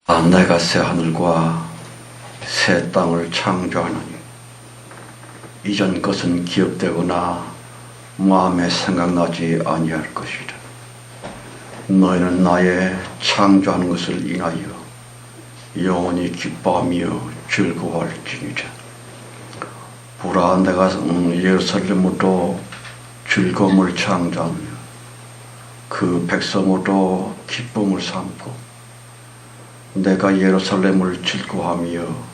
내가 새 하늘과 새 땅을 창조하노니 이전 것은 기억되거나 마음에 생각나지 아니할 것이라. 너희는 나의 창조하는 것을 인하여 영원히 기뻐하며 즐거워할지니라. 보라, 내가 예루살렘으로 즐거움을 창조하며 그 백성으로 기쁨을 삼고 내가 예루살렘을 즐거워하며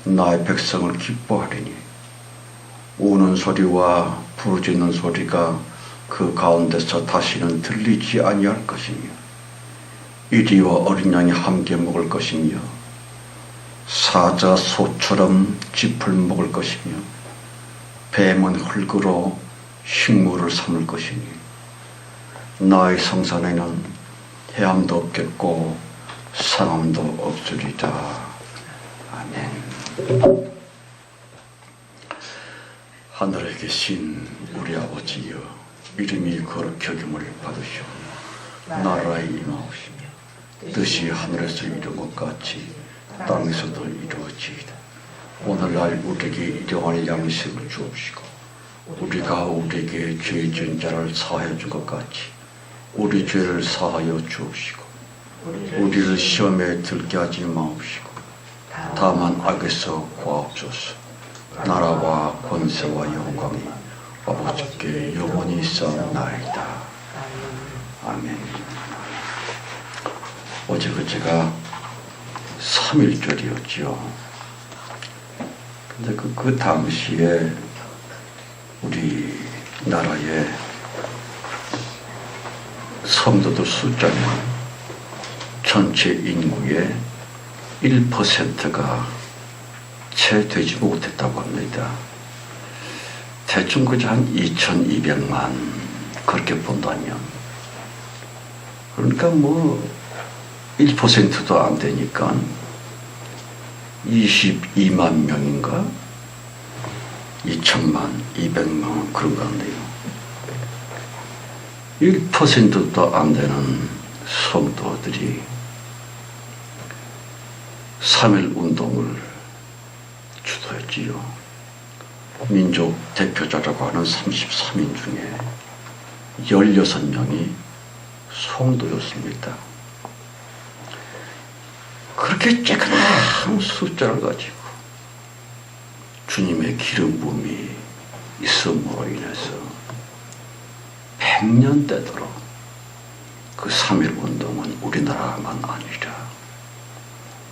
나의 백성을 기뻐하리니 우는 소리와 부르짖는 소리가 그 가운데서 다시는 들리지 아니할 것이며 이리와 어린 양이 함께 먹을 것이며 사자 소처럼 짚을 먹을 것이며 뱀은 흙으로 식물을 삼을 것이니 나의 성산에는 해함도 없겠고 상함도 없으리다. 아멘. 하늘에 계신 우리 아버지여, 이름이 거룩히 여김을 받으시오. 나라의 임하옵시며 뜻이 하늘에서 이룬 것 같이 땅에서도 이루어지이다. 오늘날 우리에게 일용할 양식을 주옵시고 우리가 우리에게 죄 지은 자를 사하여 준 것 같이 우리 죄를 사하여 주옵시고 우리를 시험에 들게 하지 마옵시고 다만 악에서 구하옵소서. 나라와 권세와 영광이 아버지께 영원히 있사옵나이다. 아멘. 어제 그제가 3.1절이었지요. 근데 그 당시에 우리나라의 성도들 숫자는 전체 인구의 1%가 채 되지 못했다고 합니다. 대충 그저 한 2,200만 그렇게 본다면, 그러니까 1%도 안 되니까 22만 명인가 2천만 200만 그런 거 같네요. 1%도 안 되는 성도들이 3.1 운동을 주도했지요. 민족 대표자라고 하는 33인 중에 16명이 성도였습니다. 그렇게 쬐그만 숫자를 가지고 주님의 기름 부음이 있음으로 인해서 100년 되도록 그 3.1 운동은 우리나라만 아니라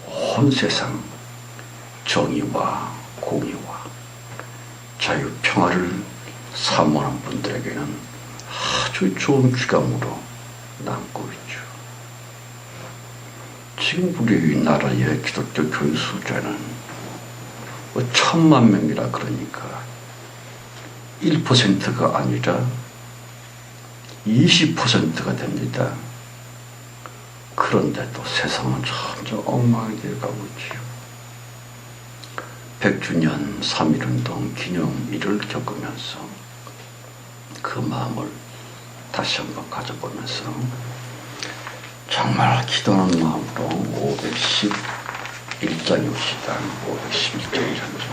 온 세상 정의와 공의와 자유 평화를 사모하는 분들에게는 아주 좋은 귀감으로 남고 있죠. 지금 우리나라의 기독교 교인 숫자는 1,000만 명이라 그러니까 1%가 아니라 20%가 됩니다. 그런데도 세상은 점점 엉망이 되어가고 있지요. 100주년 3.1운동 기념일을 겪으면서 그 마음을 다시 한번 가져보면서 정말 기도하는 마음으로 511장입시다. 511장이라는 점.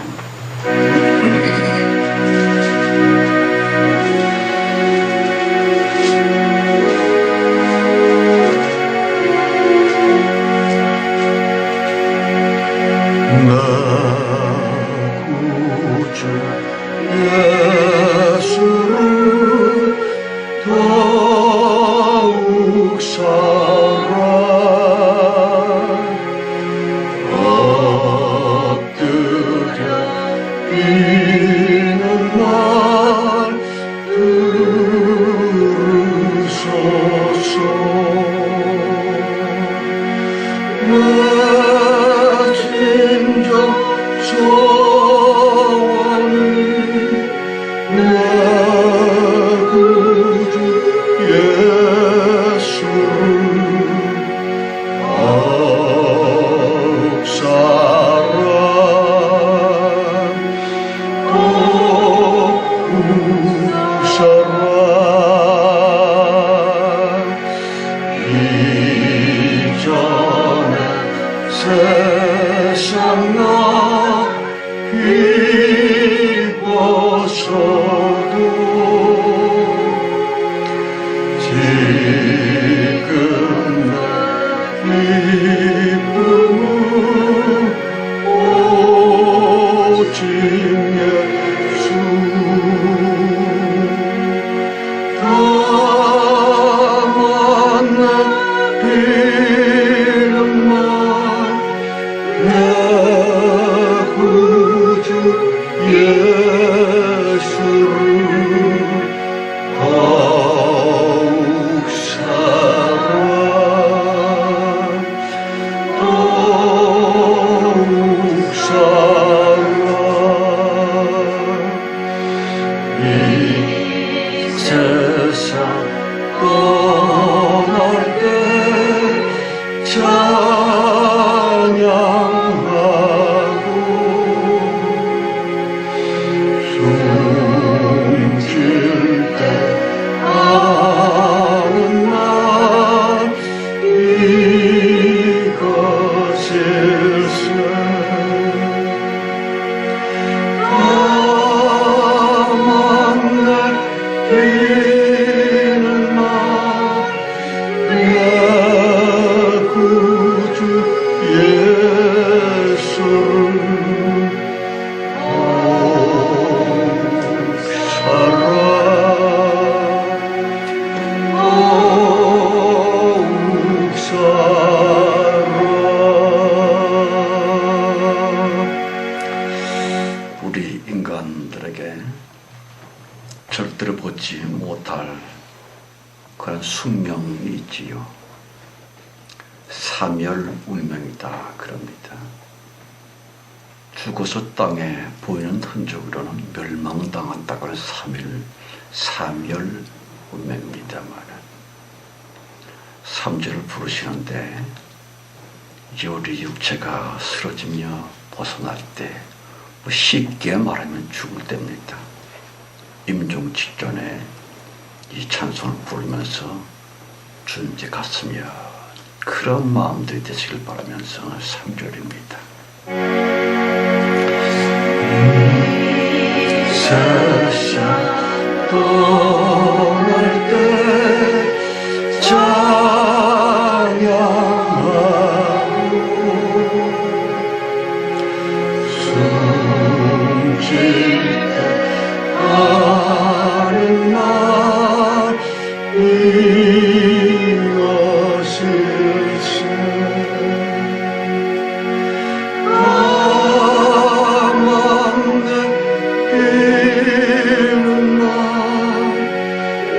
세상 나 기뻐서도 지금 내 기쁨은 오직 예수 다만 내 이름만 내 구주 예수를 더욱 사랑 더욱 사랑 이 세상 떠날 때 찬양하고 숨질 때 아는 날 이것일세 다만 내 비는 날 내 구주 예수를 더욱 사랑 더욱 사랑 우리 인간들에게 절대로 보지 못할 그런 숙명이 있지요. 사멸 운명이다 그럽니다. 죽어서 땅에 보이는 흔적으로는 멸망당한다고 하는 사멸 운명입니다만 3절을 부르시는데 우리 육체가 쓰러지며 벗어날 때 쉽게 말하면 죽을 때입니다. 임종 직전에 이 찬송을 부르면서 주님께 갔으며 그런 마음들이 되시길 바라면서 3절입니다. 세상 떠날 때 찬양하고 숨질 때 아는 날 이것일세 다만 내 이는 날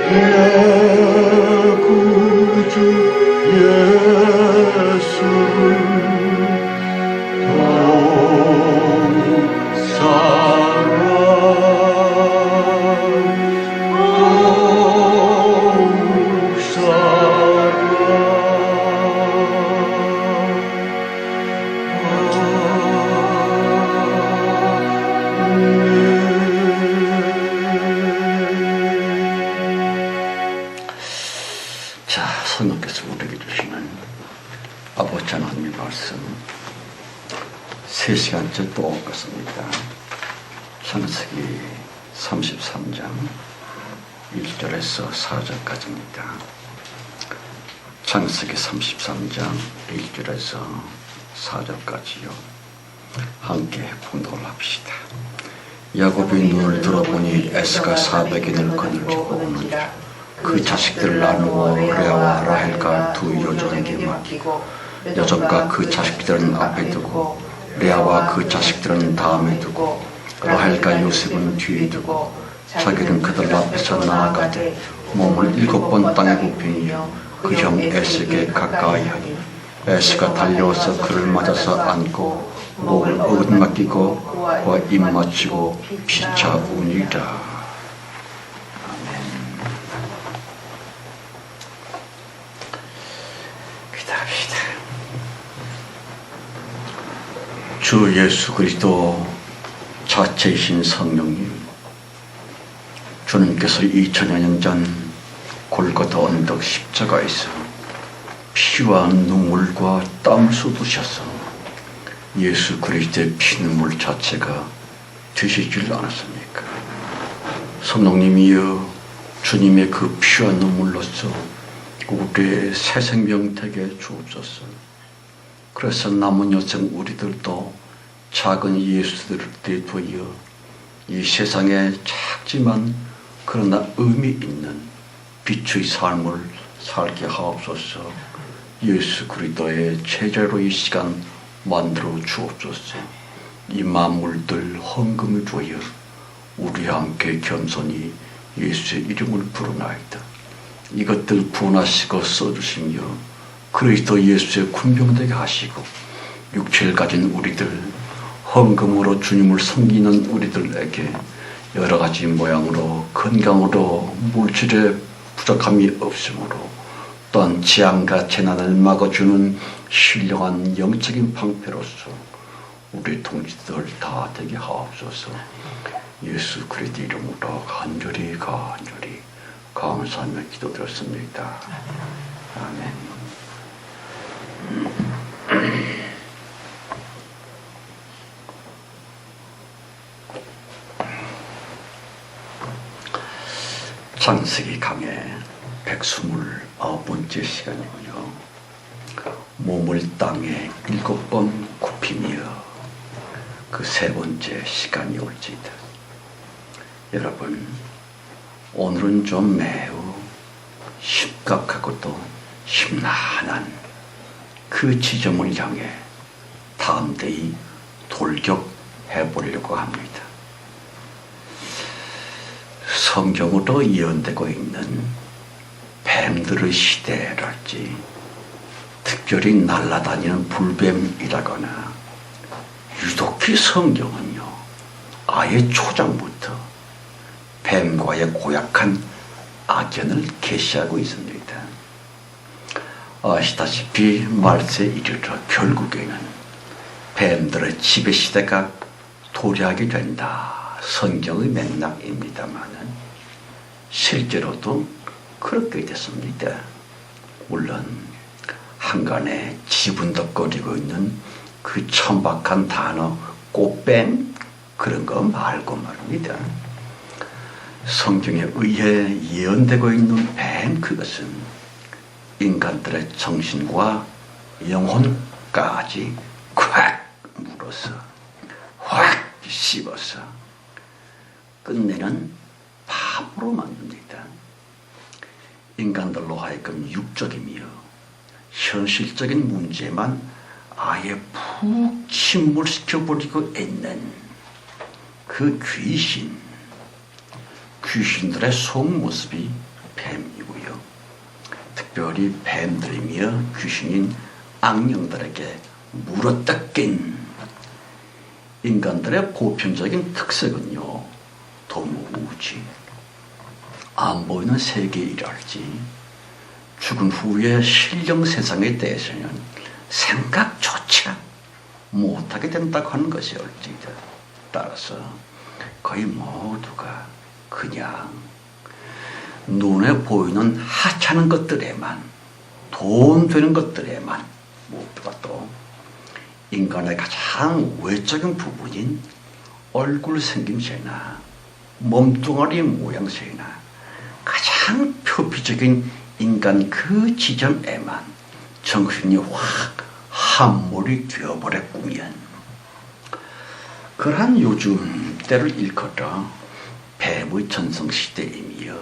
내 구주 예수를 더욱 사랑 더욱 사랑 자, 성령께서 우리에게 주시는 아버지 하나님의 말씀 3시간째 또 읽었습니다. 창세기 33장 1절에서 4절까지입니다. 창세기 33장 1절에서 4절까지요. 함께 봉독을 합시다. 야곱이 눈을 들어보니 에스가 400인을 거느리고 오느니라. 그 자식들을 나누어 레아와 라헬과 두 여종에게 맡기고 여종과 그 자식들은 앞에 두고 레아와 그 자식들은 다음에 두고 라헬과 요셉은 뒤에 두고 자기는 그들 앞에서 나아가되 몸을 7번 땅에 굽히니 그 형 에스에게 가까이 하니 에스가 달려와서 그를 맞아서 안고 목을 얻어맞기고 그와 입 맞추고 피차 우니라. 주 예수 그리스도 자체이신 성령님, 주님께서 2000여 년 전 골고다 언덕 십자가에서 피와 눈물과 땀을 쏟으셔서 예수 그리스도의 피눈물 자체가 드시질 않았습니까? 성령님이여 주님의 그 피와 눈물로써 우리의 새 생명 되게 주옵소서. 그래서 남은 여생 우리들도 작은 예수들을 두어 이 세상에 작지만 그러나 의미 있는 빛의 삶을 살게 하옵소서. 예수 그리스도의 제자로 이 시간 만들어 주옵소서. 이 만물들 헌금을 주어 우리와 함께 겸손히 예수의 이름을 부르나이다. 이것들 구원하시고 써주시며 그리스도 예수의 군병되게 하시고 육체를 가진 우리들 헌금으로 주님을 섬기는 우리들에게 여러 가지 모양으로 건강으로 물질의 부족함이 없으므로 또한 재앙과 재난을 막아주는 신령한 영적인 방패로서 우리 동지들 다 되게 하옵소서. 예수 그리스도 이름으로 간절히 감사하며 기도드렸습니다. 아멘. 창세기 강의 129번째 시간이군요. 몸을 땅에 7번 굽히며 그 3번째 시간이 올지이다. 여러분, 오늘은 좀 매우 심각하고도 심란한 그 지점을 향해 담대히 돌격해 보려고 합니다. 성경으로 예언되고 있는 뱀들의 시대랄지, 특별히 날아다니는 불뱀이라거나, 유독히 성경은요, 아예 초장부터 뱀과의 고약한 악연을 계시하고 있습니다. 아시다시피 말세에 이르러 결국에는 뱀들의 지배시대가 도래하게 된다. 성경의 맥락입니다마는 실제로도 그렇게 됐습니다. 물론 한간에 지분덕거리고 있는 그 천박한 단어 꽃뱀 그런 거 말고 말입니다. 성경에 의해 예언되고 있는 뱀 그것은 인간들의 정신과 영혼까지 콱 물어서 확 씹어서 끝내는 바보로 만듭니다. 인간들로 하여금 육적이며 현실적인 문제만 아예 푹 침몰시켜버리고 있는 그 귀신들의 속모습이 뱀이고요. 특별히 뱀들이며 귀신인 악령들에게 물어뜯긴 인간들의 보편적인 특색은요, 도무지 안 보이는 세계이랄지 죽은 후의 신령 세상에 대해서는 생각조차 못하게 된다고 하는 것이올지이다. 따라서 거의 모두가 그냥 눈에 보이는 하찮은 것들에만, 돈 되는 것들에만, 무엇보다 또 인간의 가장 외적인 부분인 얼굴 생김새나 몸뚱아리 모양새나 가장 표피적인 인간 그 지점에만 정신이 확 함몰이 되어버렸구면, 그러한 요즘 때를 일컬어 뱀의 전성시대이며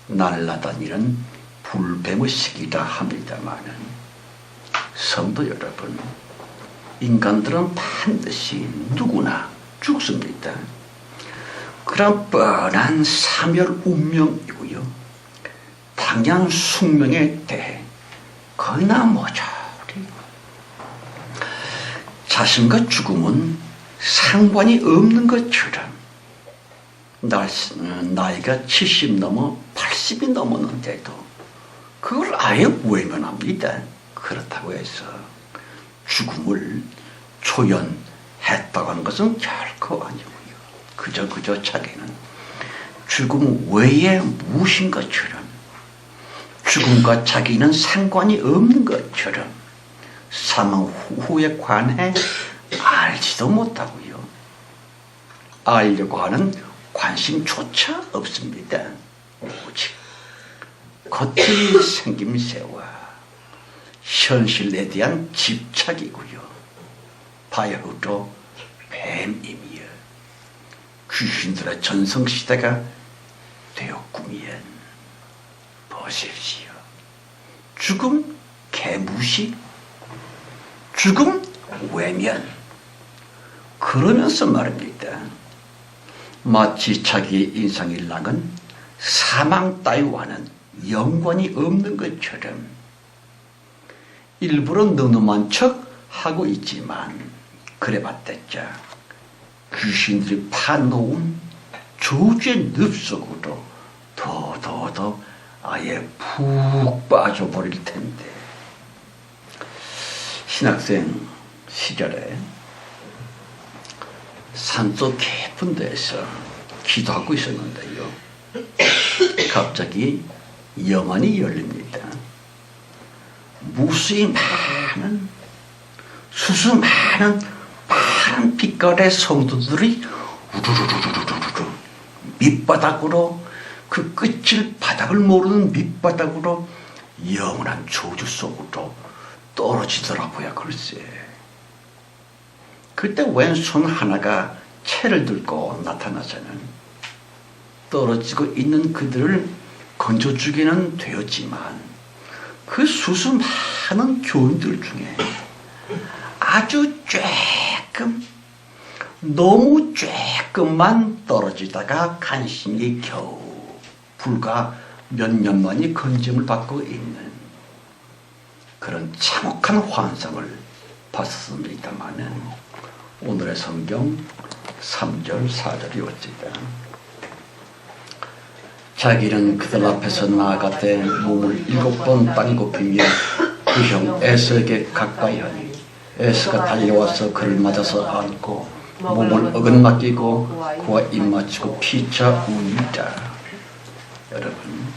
날아다니는 불뱀의 시기라 합니다마는, 성도 여러분, 인간들은 반드시 누구나 죽습니다. 그런 뻔한 사멸 운명이고요. 당연 숙명에 대해 거의나 모조리 자신과 죽음은 상관이 없는 것처럼 나이가 70 넘어 80이 넘었는데도 그걸 아예 외면합니다. 그렇다고 해서 죽음을 초연했다고 하는 것은 결코 아니고요. 그저 자기는 죽음 외에 무엇인 것처럼, 죽음과 자기는 상관이 없는 것처럼 사망 후에 관해 알지도 못하고요. 알려고 하는 관심조차 없습니다. 오직 겉의 생김새와 현실에 대한 집착이고요. 바야흐로 뱀임이여 귀신들의 전성시대가 되었구면 보십시오. 죽음 개무시, 죽음 외면. 그러면서 말입니다. 마치 자기의 인생일랑은 사망 따위와는 연관이 없는 것처럼 일부러 늠름한 척 하고 있지만 그래봤댔자 귀신들이 파놓은 저주의 늪속으로 더 아예 푹 빠져버릴 텐데. 신학생 시절에 산속 깊은 데서 기도하고 있었는데요. 갑자기 영안이 열립니다. 무수히 많은 수수 많은 파란 빛깔의 성도들이 우르르르르르르 밑바닥으로, 그 끝을 바닥을 모르는 밑바닥으로 영원한 저주 속으로 떨어지더라고요. 글쎄. 그때 왼손 하나가 채를 들고 나타나서는 떨어지고 있는 그들을 건져주기는 되었지만 그 수수 많은 교인들 중에 아주 조금, 너무 조금만 떨어지다가 간신히 겨우 불과 몇 년만이 건짐을 받고 있는 그런 참혹한 환상을 봤습니다마는 오늘의 성경 3절 4절이 어찌다. 자기는 그들 앞에서 나아가되 몸을 7번 땅에 굽히며 그 형 에서에게 가까이 하니 에서가 달려와서 그를 맞아서 안고 몸을 어긋맡기고 그와 입맞추고 피차 우니라. 여러분,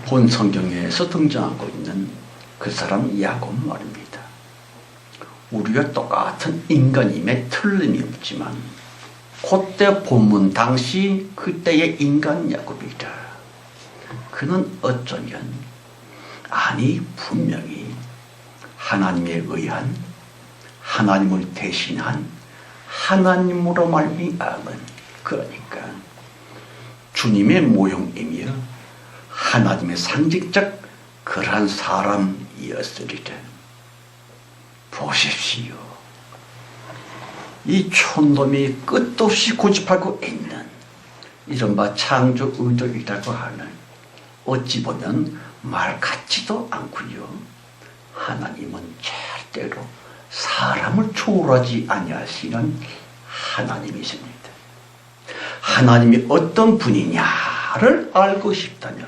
본 성경에서 등장하고 있는 그 사람 야곱 말입니다. 우리가 똑같은 인간임에 틀림이 없지만 그때 본문 당시 그때의 인간 야곱이다. 그는 어쩌면, 아니 분명히 하나님에 의한, 하나님을 대신한, 하나님으로 말미암은, 그러니까 주님의 모형이며 하나님의 상징적 그러한 사람이었으리라. 보십시오. 이 촌놈이 끝도 없이 고집하고 있는 이른바 창조 의도이라고 하는, 어찌 보면 말 같지도 않고요. 하나님은 절대로 사람을 초월하지 아니하시는 하나님이십니다. 하나님이 어떤 분이냐를 알고 싶다면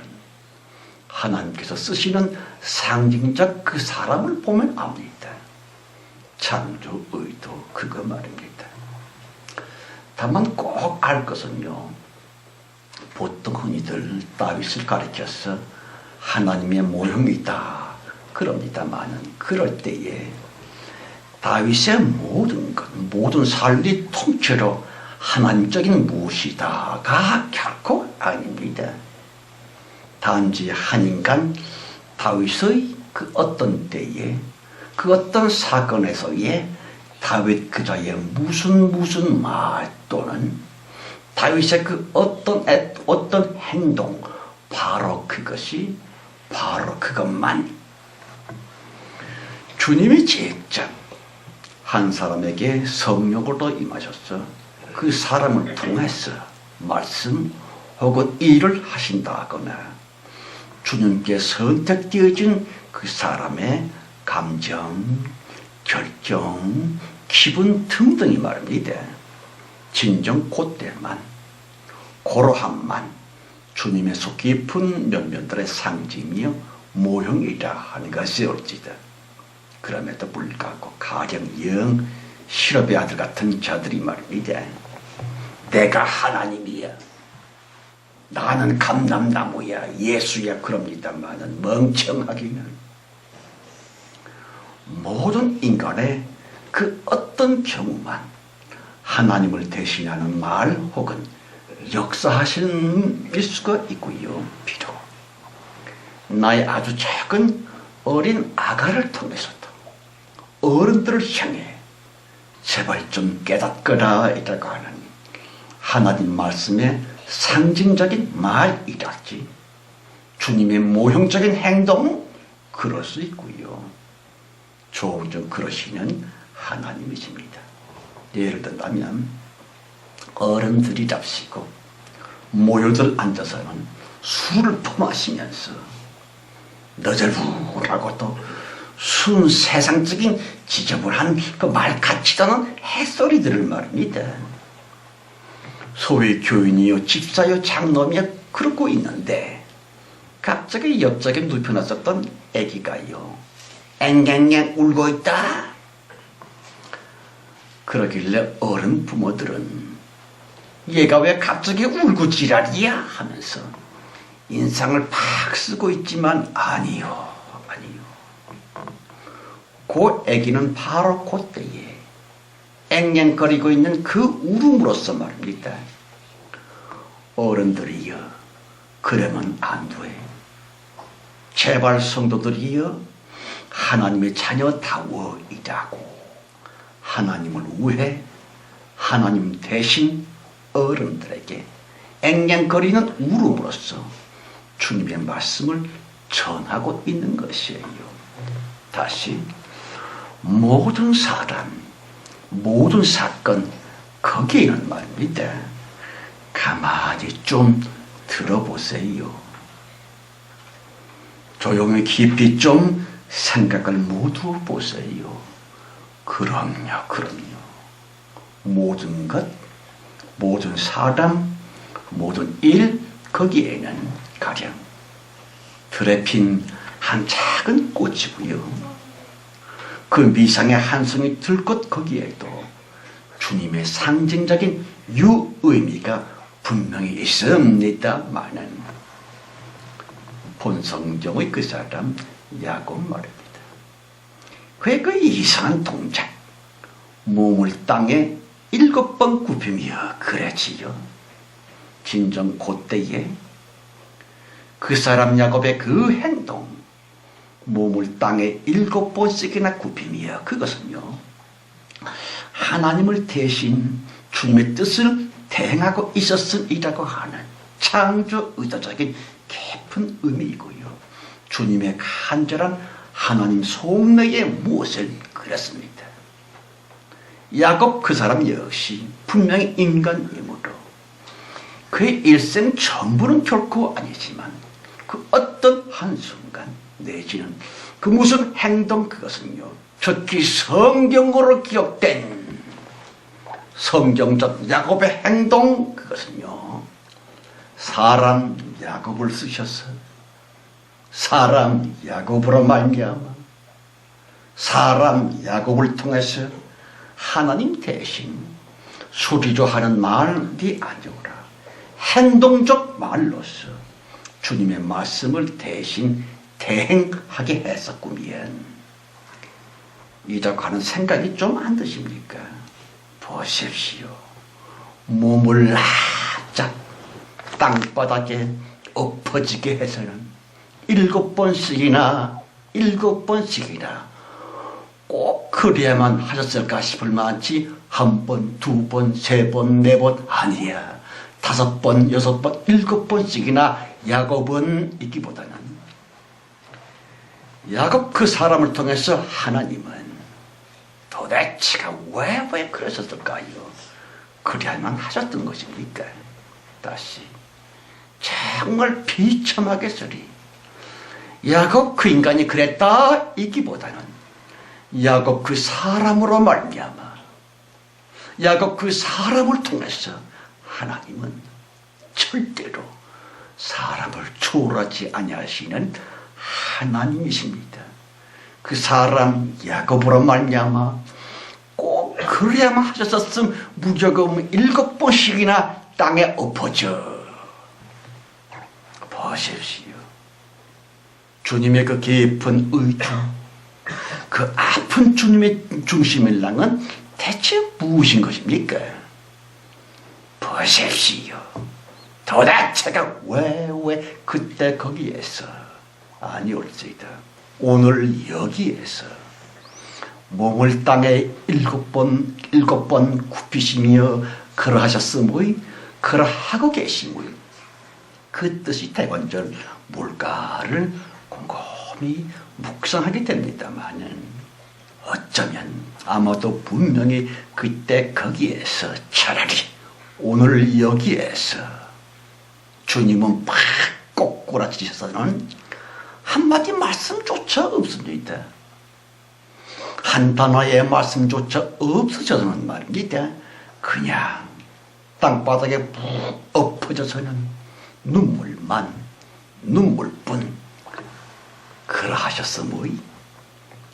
하나님께서 쓰시는 상징적 그 사람을 보면 압니다. 창조 의도 그거 말입니다. 다만 꼭 알 것은요, 보통 흔히들 다윗을 가리켜서 하나님의 모형이다 그럽니다마는, 그럴 때에 다윗의 모든 것, 모든 삶이 통째로 하나님적인 무엇이다가 결코 아닙니다. 단지 한 인간 다윗의 그 어떤 때에, 그 어떤 사건에서의 다윗 그자의 무슨 말 또는 다윗의 그 어떤 행동, 바로 그것이, 바로 그것만 주님이 직접 한 사람에게 성령으로 임하셔서 그 사람을 통해서 말씀 혹은 일을 하신다거나 주님께 선택되어진 그 사람의 감정, 결정, 기분 등등이 말입니다. 진정 그때만, 고러함만 주님의 속 깊은 면면들의 상징이요 모형이라 하는 것이 올지다. 그럼에도 불구하고 가령 영 실업의 아들 같은 자들이 말입니다. 내가 하나님이야, 나는 감람나무야, 예수야 그럽니다마는 멍청하기는 모든 인간의 그 어떤 어떤 경우만 하나님을 대신하는 말 혹은 역사하시는 일 수가 있고요. 비록 나의 아주 작은 어린 아가를 통해서도 어른들을 향해 제발 좀 깨닫거라 이라고 하는 하나님 말씀의 상징적인 말이랄지 주님의 모형적인 행동 그럴 수 있고요. 종종 그러시는 하나님이십니다. 예를 들면 어른들이랍시고 모여들 앉아서는 술을 퍼마시면서 너절부라고 또 순세상적인 지저분한 그 말 같지도 않은 햇소리들을 말입니다. 소위 교인이요 집사요 장로며 그러고 있는데 갑자기 옆쪽에 눕혀놨었던 아기가요 앵앵앵 울고 있다. 그러길래 어른 부모들은 얘가 왜 갑자기 울고 지랄이야 하면서 인상을 팍 쓰고 있지만 아니요. 그 아기는 바로 그때에 앵앵거리고 있는 그 울음으로서 말입니다. 어른들이여 그러면 안 돼. 제발 성도들이여 하나님의 자녀다워 이라고 하나님을 위해 하나님 대신 어른들에게 앵앵거리는 울음으로써 주님의 말씀을 전하고 있는 것이에요. 다시 모든 사람 모든 사건 거기에는 말입니다. 가만히 좀 들어보세요. 조용히 깊이 좀 생각을 모두 보세요. 그럼요. 모든 것, 모든 사람, 모든 일 거기에는 가령 들에 핀 한 작은 꽃이고요. 그 미상의 한 송이 들꽃 거기에도 주님의 상징적인 유의미가 분명히 있습니다마는 본성경의 그 사람 야곱 말입니다. 왜 그 이상한 동작 몸을 땅에 7번 굽히며 그랬지요. 진정 그때에 그 사람 야곱의 그 행동 몸을 땅에 7번씩이나 굽히며 그것은요 하나님을 대신 주님의 뜻을 대행하고 있었음이라고 하는 창조 의도적인 깊은 의미이고요. 주님의 간절한 하나님 속내의 무엇을 그렸습니다. 야곱 그 사람 역시 분명히 인간이므로 그의 일생 전부는 결코 아니지만 그 어떤 한순간 내지는 그 무슨 행동 그것은요 특히 성경으로 기록된 성경적 야곱의 행동 그것은요 사람 야곱을 쓰셔서 사람 야곱으로 말미암아 사람 야곱을 통해서 하나님 대신 수리조하는 말이 아니오라 행동적 말로서 주님의 말씀을 대신 대행하게 했었구면 이라고 하는 생각이 좀 안 드십니까? 보십시오. 몸을 납작 땅바닥에 엎어지게 해서는 7번씩이나 꼭 그래야만 하셨을까 싶을 만치 1번, 2번, 3번, 4번 아니야. 5번, 6번, 7번씩이나 야곱은 있기보다는 야곱 그 사람을 통해서 하나님은 도대체가 왜 그러셨을까요? 그래야만 하셨던 것입니까? 다시 정말 비참하게 소리 야곱 그 인간이 그랬다 이기보다는 야곱 그 사람으로 말미암아 야곱 그 사람을 통해서 하나님은 절대로 사람을 초월하지 아니하시는 하나님이십니다. 그 사람 야곱으로 말미암아 꼭 그래야만 하셨었음 무조건 7번씩이나 땅에 엎어져. 보십시오. 주님의 그 깊은 의주 그 아픈 주님의 중심일랑은 대체 무엇인 것입니까? 보십시오. 도대체가 왜 그때 거기에서 아니올지다. 오늘 여기에서 몸을 땅에 일곱 번 굽히시며 그러하셨으므이 그러하고 계시므이 그 뜻이 대관절 뭘까를 곰곰이 묵상하게 됩니다마는 어쩌면 아마도 분명히 그때 거기에서 차라리 오늘 여기에서 주님은 팍 꼬꾸라치셔서는 한마디 말씀조차 없습니다. 한 단어의 말씀조차 없으셔서는 말입니다. 그냥 땅바닥에 푹 엎어져서는 눈물뿐 그러하셨으므이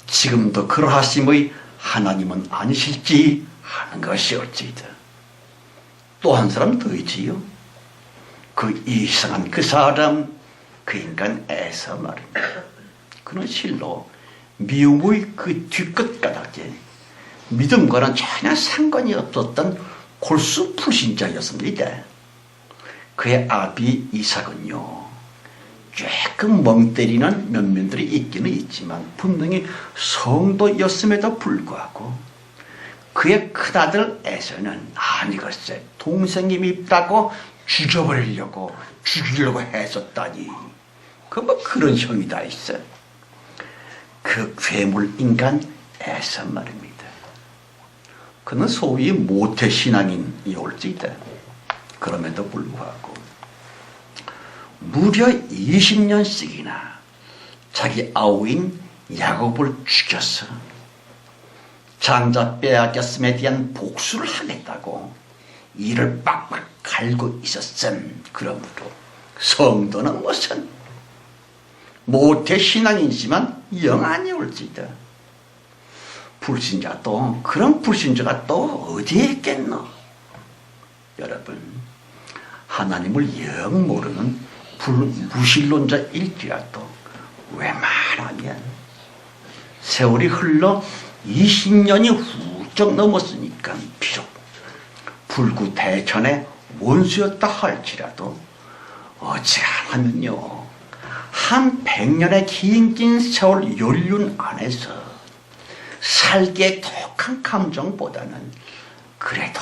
지금도 그러하심의 하나님은 아니실지 하는 것이올지이다. 또 한 사람 더 있지요. 그 이상한 그 사람, 그 인간 에서 말입니다. 그는 실로 미움의 그 뒤끝가닥에 믿음과는 전혀 상관이 없었던 골수 불신자였습니다. 그의 아비 이삭은요, 조금 멍 때리는 면면들이 있기는 있지만 분명히 성도였음에도 불구하고 그의 큰아들 에서는 아니걸세 동생이 밉다고 죽이려고 했었다니 그 뭐 그런 형이 다 있어. 그 괴물 인간 에서 말입니다. 그는 소위 모태신앙인이 올지이다. 그럼에도 불구하고 무려 20년씩이나 자기 아우인 야곱을 죽여서 장자 빼앗겼음에 대한 복수를 하겠다고 이를 빡빡 갈고 있었음. 그러므로 성도는 무슨 모태신앙이지만 영 아니올지다. 불신자도 그런 불신자가 또 어디에 있겠노? 여러분, 하나님을 영 모르는 무신론자일지라도 웬만하면 세월이 흘러 20년이 훌쩍 넘었으니까 비록 불구대천의 원수였다 할지라도 어지간하면요 한 100년의 긴 세월 연륜 안에서 살기에 독한 감정보다는 그래도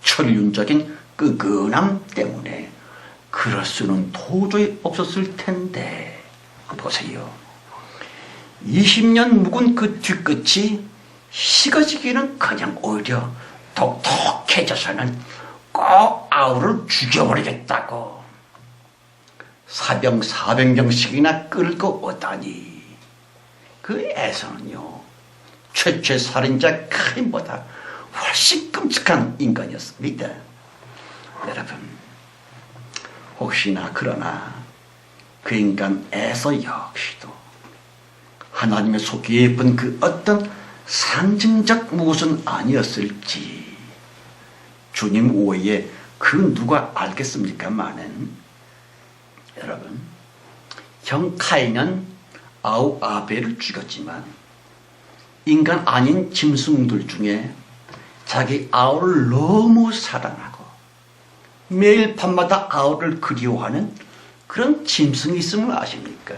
천륜적인 끈끈함 때문에 그럴 수는 도저히 없었을 텐데 보세요. 20년 묵은 그 뒤끝이 식어지기는 그냥 오히려 독특해져서는 꼭 아우를 죽여버리겠다고 사병 400명씩이나 끌고 오다니 그 애서는요 최초살인자 카인보다 훨씬 끔찍한 인간이었습니다. 여러분, 혹시나 그러나 그 인간 에서 역시도 하나님의 속이 예쁜 그 어떤 상징적 무엇은 아니었을지 주님 외에 그 누가 알겠습니까마는 여러분, 형 카인은 아우 아벨을 죽였지만 인간 아닌 짐승들 중에 자기 아우를 너무 사랑하고 매일 밤마다 아우를 그리워하는 그런 짐승이 있음을 아십니까?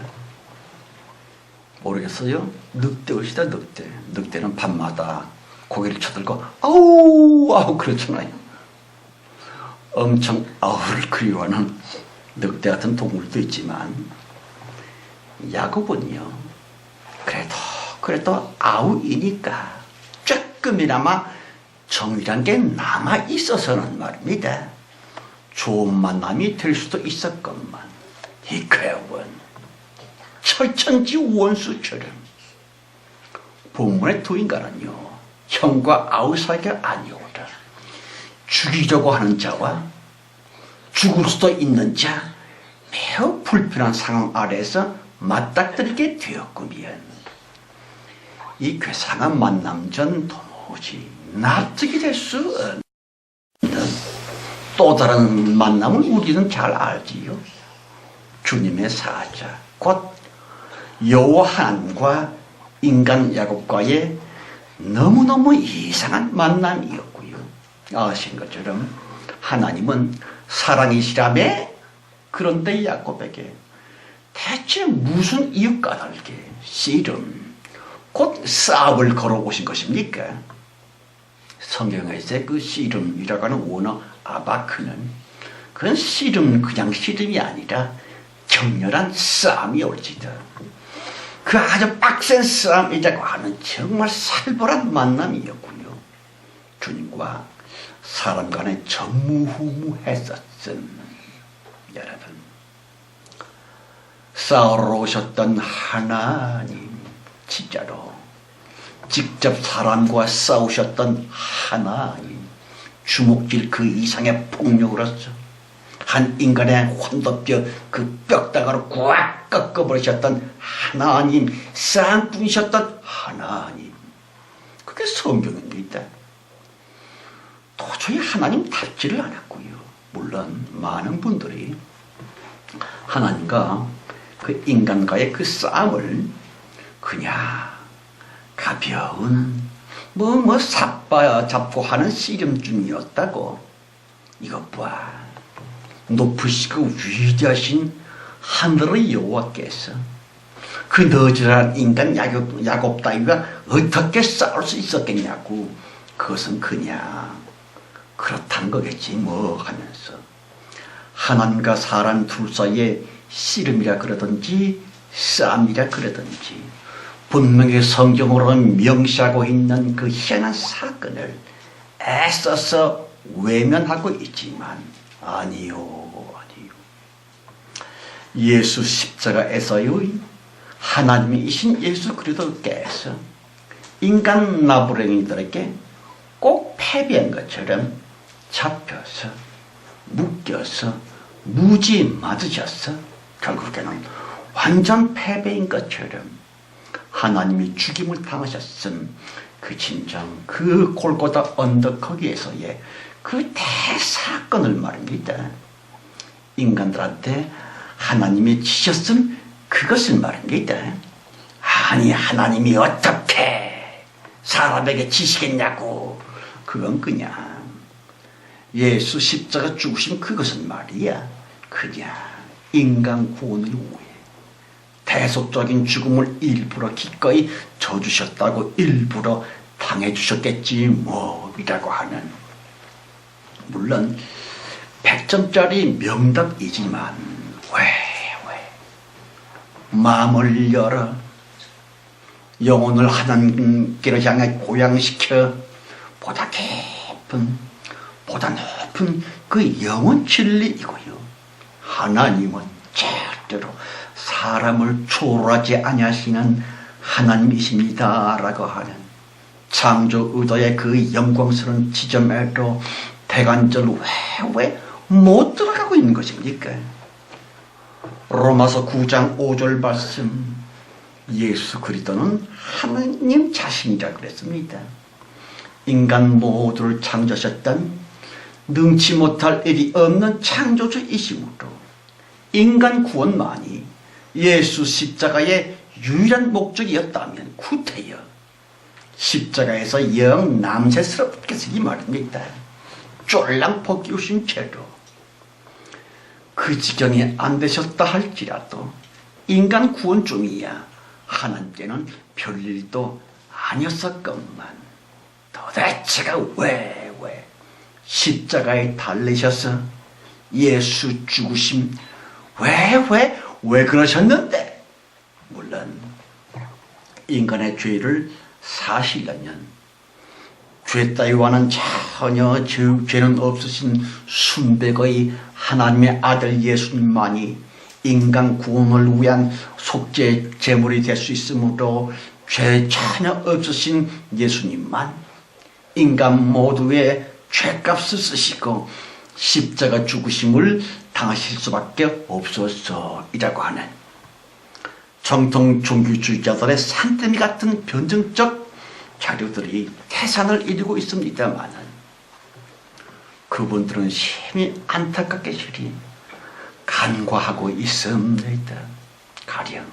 모르겠어요? 늑대일시다. 늑대는 밤마다 고개를 쳐들고 아우 그렇잖아요. 엄청 아우를 그리워하는 늑대 같은 동물도 있지만 야곱은요 그래도 아우이니까 조금이나마 정이란 게 남아 있어서는 말입니다. 좋은 만남이 될 수도 있었건만 이 괴업은 철천지 원수처럼 본문의 두 인간은요 형과 아우 사이가 아니오라. 죽이려고 하는 자와 죽을 수도 있는 자 매우 불편한 상황 아래에서 맞닥뜨리게 되었구면 이 괴상한 만남 전 도무지 납득이 될 수 없는 또 다른 만남을 우리는 잘 알지요. 주님의 사자 곧 여호와 하나님과 인간 야곱과의 너무너무 이상한 만남이었고요. 아신 것처럼 하나님은 사랑이시라며. 그런데 야곱에게 대체 무슨 이웃과달게 씨름, 곧 싸움을 걸어오신 것입니까? 성경에서 그 씨름이라고 하는 원어 아바크는 그건 씨름, 그냥 씨름이 아니라 격렬한 싸움이 올지다. 그 아주 빡센 싸움이라고 하는 정말 살벌한 만남이었군요. 주님과 사람 간에 전무후무했었음. 여러분, 싸우러 오셨던 하나님, 진짜로 직접 사람과 싸우셨던 하나님, 주먹질 그 이상의 폭력으로서 한 인간의 환도뼈 그 뼈다가로 꽉 꺾어버리셨던 하나님, 쌍둥이셨던 하나님, 그게 성경입니다. 도저히 하나님답지를 않았고요. 물론 많은 분들이 하나님과 그 인간과의 그 싸움을 그냥 가벼운 삿바 잡고 하는 씨름중이었다고. 이것 봐, 높으시고 위대하신 하늘의 여호와께서 그 너절한 인간 야곱 따위가 어떻게 싸울 수 있었겠냐고. 그것은 그냥 그렇단 거겠지 뭐 하면서 하나님과 사람 둘 사이에 씨름이라 그러든지 싸움이라 그러든지 분명히 성경으로는 명시하고 있는 그 희한한 사건을 애써서 외면하고 있지만 아니요. 예수 십자가에서요, 하나님이신 예수 그리스도께서 인간 나부랭이들에게 꼭 패배한 것처럼 잡혀서 묶여서 무지 맞으셔서 결국에는 완전 패배인 것처럼 하나님이 죽임을 당하셨음. 그 진정 그 골고다 언덕 거기에서의 그 대사건을 말입니다. 인간들한테 하나님이 치셨음 그것을 말입니다. 아니 하나님이 어떻게 사람에게 치시겠냐고. 그건 그냥 예수 십자가 죽으신 그것은 말이야 그냥 인간 구원을 위해 대속적인 죽음을 일부러 기꺼이 져주셨다고 일부러 당해주셨겠지 뭐이라고 하는, 물론 100점짜리 명답이지만 왜 마음을 열어 영혼을 하나님께로 향해 고양시켜 보다 깊은 보다 높은 그 영원 진리이고요. 하나님은 절대로 사람을 초월하지 아니하시는 하나님이십니다라고 하는 창조 의도의 그 영광스러운 지점에도 대간절 왜 못 들어가고 있는 것입니까? 로마서 9장 5절 말씀, 예수 그리스도는 하나님 자신이라 그랬습니다. 인간 모두를 창조하셨던 능치 못할 일이 없는 창조주이시므로 인간 구원만이 예수 십자가의 유일한 목적이었다면 구태여 십자가에서 영 남새스럽겠으니 말입니다. 쫄랑 벗기우신 채로 그 지경이 안 되셨다 할지라도 인간 구원 중이야 하나님께는 별일도 아니었었건만 도대체가 왜 십자가에 달리셔서 예수 죽으심 왜 그러셨는데, 물론 인간의 죄를 사시려면 죄 따위와는 전혀 죄는 없으신 순백의 하나님의 아들 예수님만이 인간 구원을 위한 속죄 제물이 될 수 있으므로 죄 전혀 없으신 예수님만 인간 모두의 죄값을 쓰시고 십자가 죽으심을 당하실 수밖에 없었어이라고 하는 정통 종교주의자들의 산더미 같은 변증적 자료들이 태산을 이루고 있습니다만 그분들은 심히 안타깝게 간과하고 있습니다. 가령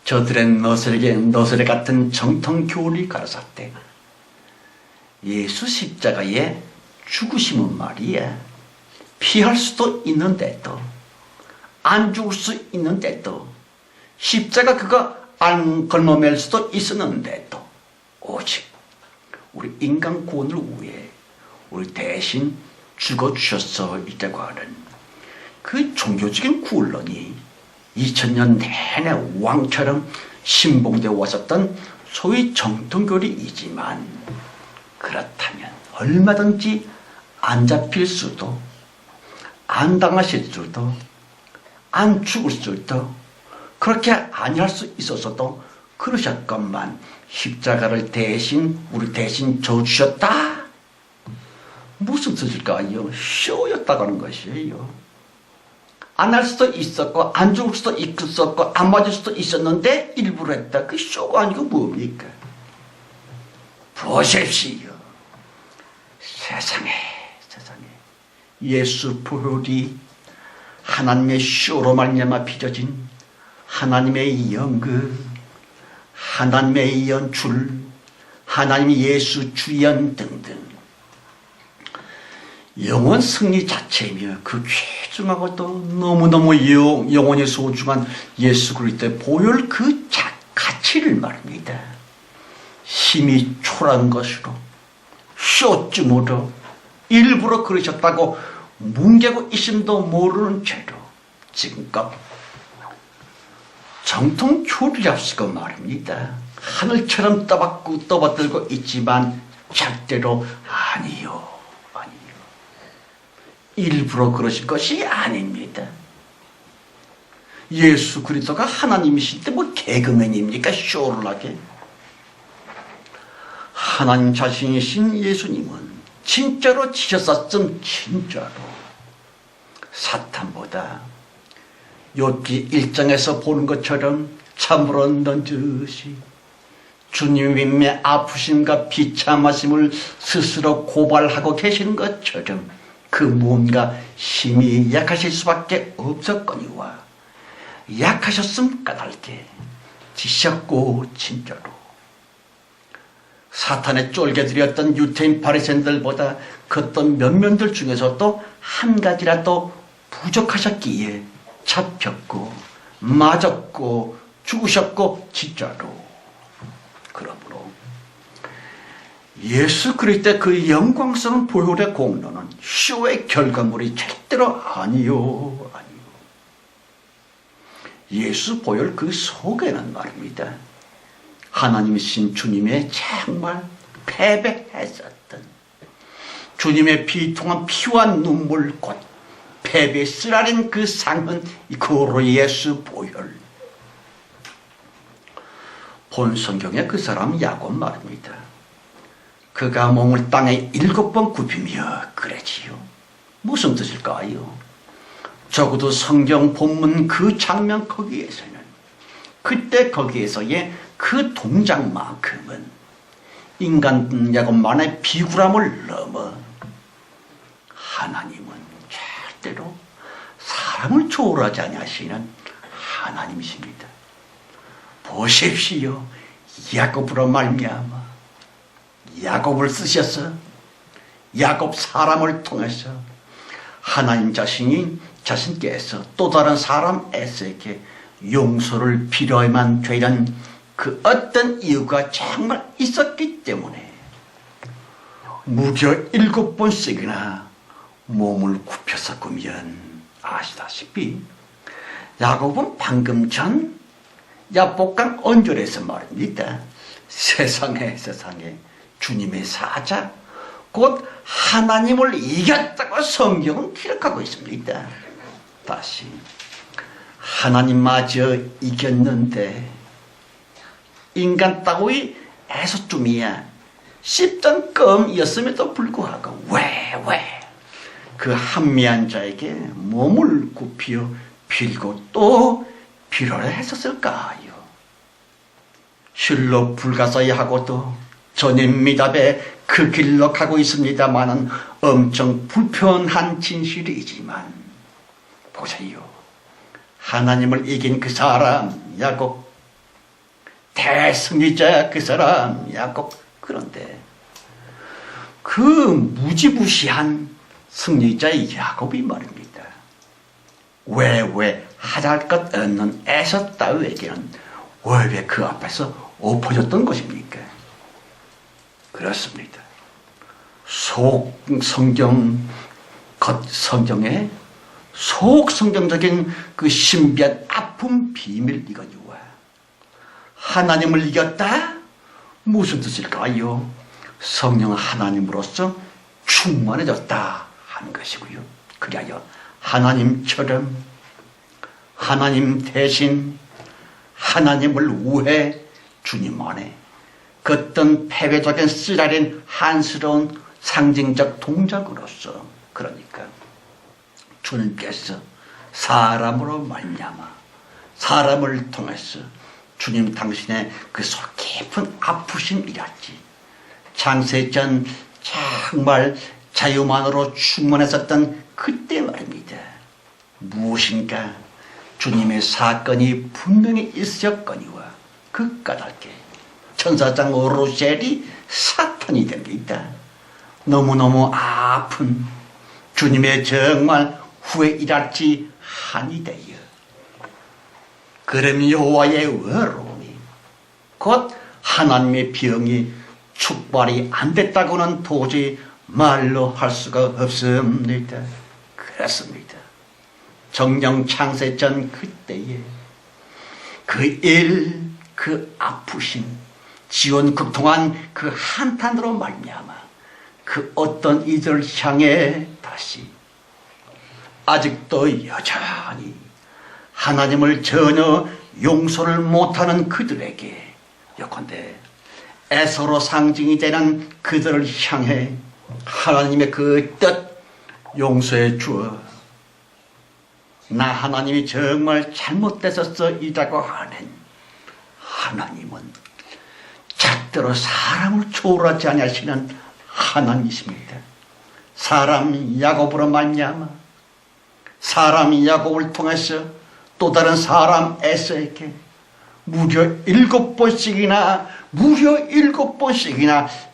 저들의 너스레 같은 정통 교훈이 가르쳤대. 예수 십자가에 죽으심은 말이야, 피할 수도 있는데도, 안 죽을 수 있는데도, 십자가 그거 안 걸머맬 수도 있었는데도, 오직 우리 인간 구원을 위해 우리 대신 죽어주셨어 있다고 하는 그 종교적인 구원론이 2000년 내내 왕처럼 신봉되어 왔었던 소위 정통교리이지만, 그렇다면 얼마든지 안 잡힐 수도, 안 당하실 수도, 안 죽을 수도, 그렇게 아니할 수 있어서도 그러셨건만 십자가를 우리 대신 져주셨다? 무슨 뜻일까요? 쇼였다고 하는 것이에요. 안 할 수도 있었고, 안 죽을 수도 있었고, 안 맞을 수도 있었는데 일부러 했다. 그 쇼가 아니고 뭡니까? 보십시오. 세상에 예수 보혈이 하나님의 쇼로 말미암아 빚어진 하나님의 연극, 하나님의 연출, 하나님의 예수 주연 등등 영원 승리 자체이며 그 귀중하고도 너무너무 영원히 소중한 예수 그리스도의 보혈 그 가치를 말입니다. 힘이 초라한 것으로, 쇼쯤으로 일부러 그러셨다고 뭉개고 있음도 모르는 채로 지금껏 정통 교리랍시고 말입니다. 하늘처럼 떠받들고 있지만 절대로 아니요. 일부러 그러신 것이 아닙니다. 예수 그리스도가 하나님이실 때 뭐 개그맨입니까? 쇼를 하게. 하나님 자신이신 예수님은 진짜로 지셨었음, 진짜로 사탄보다 욥기 1장에서 보는 것처럼 참으로 넌지시 주님의 아프심과 비참하심을 스스로 고발하고 계시는 것처럼 그 뭔가 힘이 약하실 수밖에 없었거니와 약하셨음 까닭에 지셨고, 진짜로 사탄의 쫄개들이었던 유태인 바리새인들보다 그 어떤 면면들 중에서도 한 가지라도 부족하셨기에 잡혔고 맞았고 죽으셨고, 진짜로. 그러므로 예수 그리스도의 그 영광스러운 보혈의 공로는 쇼의 결과물이 절대로 아니요. 예수 보혈 그 속에는 말입니다, 하나님이신 주님의 정말 패배했었던 주님의 비통한 피와 눈물, 곧 패배에 쓰라린 그 상은 고로 예수 보혈. 본 성경에 그 사람 야곱 말입니다. 그가 몸을 땅에 7번 굽히며 그러지요. 무슨 뜻일까요? 적어도 성경 본문 그 장면 거기에서는, 그때 거기에서의 그 동작만큼은 인간 야곱만의 비굴함을 넘어 하나님은 절대로 사람을 초월하지 아니하시는 하나님이십니다. 보십시오. 야곱으로 말미암아 야곱을 쓰셔서 야곱 사람을 통해서 하나님 자신께서 또 다른 사람 에서에게 용서를 필요해만 되는 그 어떤 이유가 정말 있었기 때문에 무려 7번씩이나 몸을 굽혀서 꾸면, 아시다시피 야곱은 방금 전 야복강 언절에서 말입니다, 세상에 주님의 사자 곧 하나님을 이겼다고 성경은 기록하고 있습니다. 다시 하나님마저 이겼는데 인간 따위 에서쯤이야 씹던 껌이었음에도 불구하고 왜 그 한미한 자에게 몸을 굽히어 빌고 또 빌어야 했었을까요? 실로 불가사의하고도 전임 미답에 그 길로 가고 있습니다만은 엄청 불편한 진실이지만, 보세요. 하나님을 이긴 그 사람 야곱, 대승리자 그 사람 야곱. 그런데 그 무지무시한 승리자의 야곱이 말입니다. 왜 하잘 것 없는 에서 따위에게는 왜 그 앞에서 엎어졌던 것입니까? 그렇습니다. 성경의 속성경적인 그 신비한 아픔 비밀 이거니와 하나님을 이겼다? 무슨 뜻일까요? 성령 하나님으로서 충만해졌다 하는 것이고요. 그리하여 하나님처럼 하나님 대신 하나님을 위해 주님 안에 그 어떤 폐회적인 쓰라린 한스러운 상징적 동작으로서 그러니까 주님께서 사람으로 말미암아 사람을 통해서 주님 당신의 그 속 깊은 아프심이랄지 창세전 정말 자유만으로 충만했었던 그때 말입니다. 무엇인가 주님의 사건이 분명히 있었거니와 그 까닭에 천사장 오르셀이 사탄이 됩니다. 너무너무 아픈 주님의 정말 후회이랄지 한이 되어 그럼 여호와의 외로움이 곧 하나님의 병이 축발이 안 됐다고는 도저히 말로 할 수가 없습니다. 그렇습니다. 정령 창세전 그때에 그 아프심 지원 극통한 그 한탄으로 말미암아 그 어떤 이들을 향해 다시 아직도 여전히 하나님을 전혀 용서를 못하는 그들에게 예컨대 에서로 상징이 되는 그들을 향해 하나님의 그 뜻 용서해 주어 나 하나님이 정말 잘못됐었어이라고 하는 하나님은 절대로 사람을 초월하지 아니하시는 하나님이십니다. 사람 야곱으로 말미암아 사람 야곱을 통해서 또 다른 사람 에서에게 무려 7번씩이나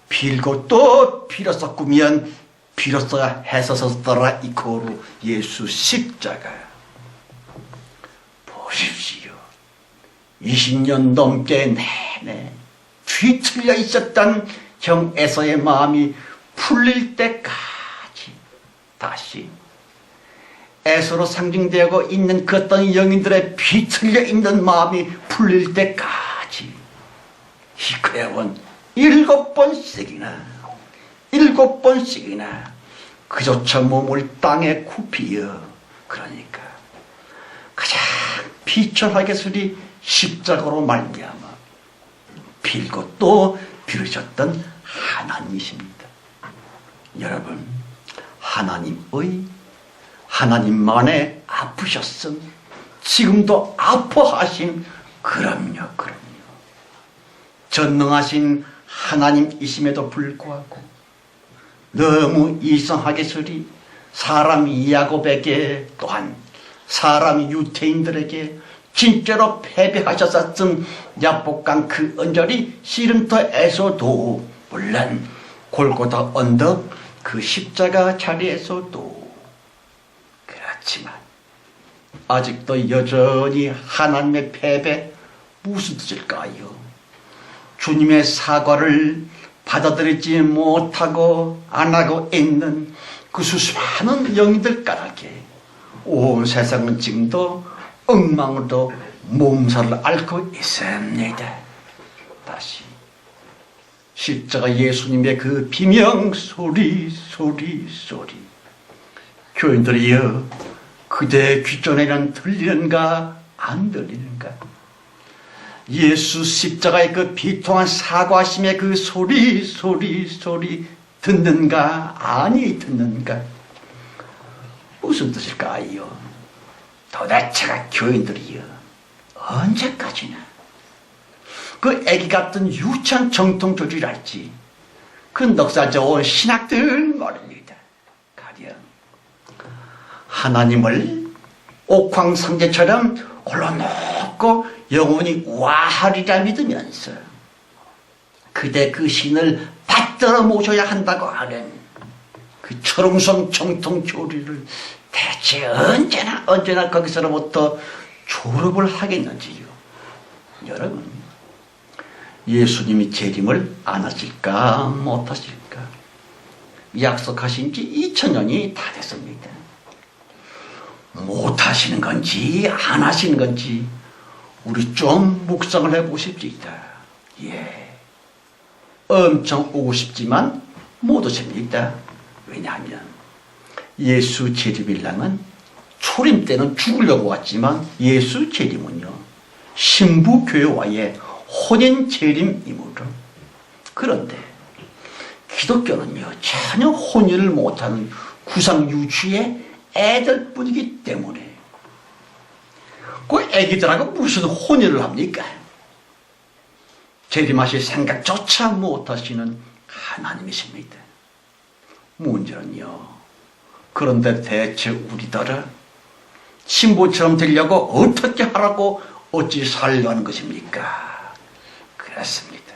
빌고 또 빌었었구면 비로소 해서서더라 이코로 예수 십자가 보십시오. 20년 넘게 내내 뒤틀려 있었던 형 에서의 마음이 풀릴 때까지 다시 에서로 상징되고 있는 그 어떤 영인들의 비틀려 있는 마음이 풀릴 때까지 히크야원 7번씩이나 그조차 몸을 땅에 굽히어 그러니까 가장 비천하게 서리 십자가로 말미암아 빌고 또 빌으셨던 하나님이십니다. 여러분 하나님만의 아프셨음 지금도 아파하신 그럼요. 전능하신 하나님이심에도 불구하고 너무 이상하게 서리 사람 야곱에게 또한 사람 유태인들에게 진짜로 패배하셨었던 야복강 그 언저리 시름터에서도 물론 골고다 언덕 그 십자가 자리에서도 그렇지만 아직도 여전히 하나님의 패배 무슨 뜻일까요? 주님의 사과를 받아들이지 못하고 안 하고 있는 그 수많은 영이들 까닭에 온 세상은 지금도 엉망으로 몸살을 앓고 있습니다. 다시 십자가 예수님의 그 비명 소리 교인들이여 그대 귀전에는 들리는가 안 들리는가? 예수 십자가의 그 비통한 사과심의 그 소리 듣는가 아니 듣는가? 무슨 뜻일까요? 도대체가 교인들이여 언제까지나 그 애기 같은 유치한 정통조리랄지 그 넉살 좋은 신학들 말입니다. 가령 하나님을 옥황상제처럼 홀로 높고 받고 영원히 와하리라 믿으면서 그대 그 신을 받들어 모셔야 한다고 하는 그 철옹성 정통 교리를 대체 언제나 거기서로부터 졸업을 하겠는지요. 여러분, 예수님이 재림을 안 하실까 못 하실까? 약속하신 지 2000년이 다 됐습니다. 못 하시는 건지 안 하시는 건지 우리 좀 묵상을 해보십시다. 예, 엄청 오고 싶지만 못 오십니다. 왜냐하면 예수 재림일랑은 초림 때는 죽으려고 왔지만 예수 재림은요 신부 교회와의 혼인 재림이므로. 그런데 기독교는요 전혀 혼인을 못하는 구상유주의 애들뿐이기 때문에 그 애기들하고 무슨 혼인을 합니까? 재림하실 생각조차 못하시는 하나님이십니다. 문제는요, 그런데 대체 우리들은 신부처럼 되려고 어떻게 하라고 어찌 살려는 것입니까? 그렇습니다.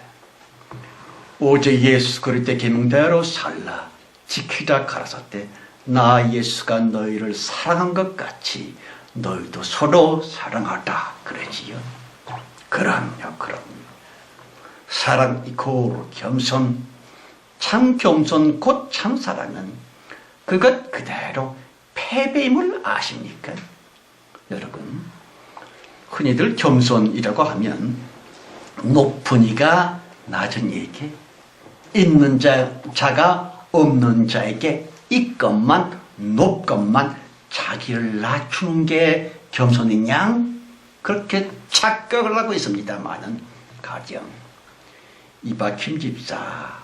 어제 예수 그리스도의 계명대로 살라 지키라 가라사대 나 예수가 너희를 사랑한 것 같이 너희도 서로 사랑하라 그러지요. 그럼요. 사랑 이코로 겸손, 참 겸손 곧 참 사랑은 그것 그대로 패배임을 아십니까? 여러분, 흔히들 겸손이라고 하면 높은 이가 낮은 이에게, 있는 자가 없는 자에게 있건만 높건만 자기를 낮추는 게 겸손이냐? 그렇게 착각을 하고 있습니다만은 가령 이봐 김 집사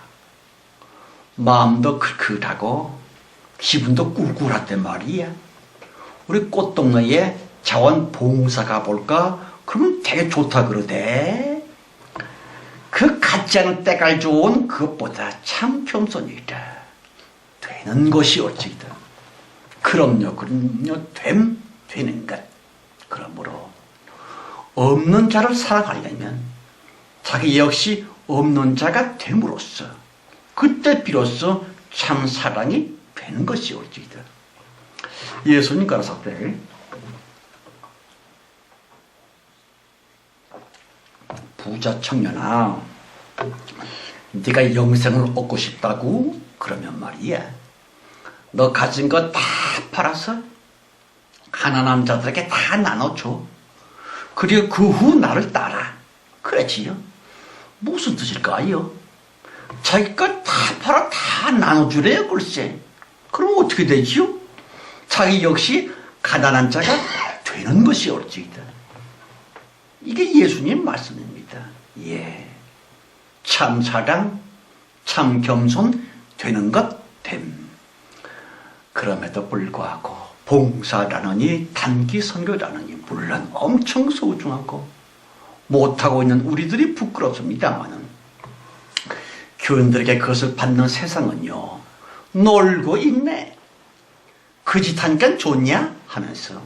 마음도 클클하고 기분도 꿀꿀하단 말이야. 우리 꽃동네에 자원봉사 가볼까? 그러면 되게 좋다 그러대. 그 같지 않은 때깔 좋은 그것보다 참 겸손이다. 되는 것이 어찌든. 그럼요. 되는 것. 그러므로 없는 자를 사랑하려면 자기 역시 없는 자가 됨으로써 그때 비로소 참 사랑이 되는 것이 어찌든. 예수님 가라사대 부자 청년아, 네가 영생을 얻고 싶다고? 그러면 말이야, 너 가진 거 다 팔아서 가난한 자들에게 다 나눠줘. 그리고 그 후 나를 따라. 그렇지요? 무슨 뜻일까요? 자기 거 다 팔아 다 나눠주래요, 글쎄. 그럼 어떻게 되지요? 자기 역시 가난한 자가 되는 것이 옳지이다. 이게 예수님 말씀입니다. 예, 참 사랑, 참 겸손 되는 것 됨. 그럼에도 불구하고 봉사라느니 단기 선교라느니 물론 엄청 소중하고 못하고 있는 우리들이 부끄럽습니다만은 교인들에게 그것을 받는 세상은요 놀고 있네. 그 짓 하니까 좋냐 하면서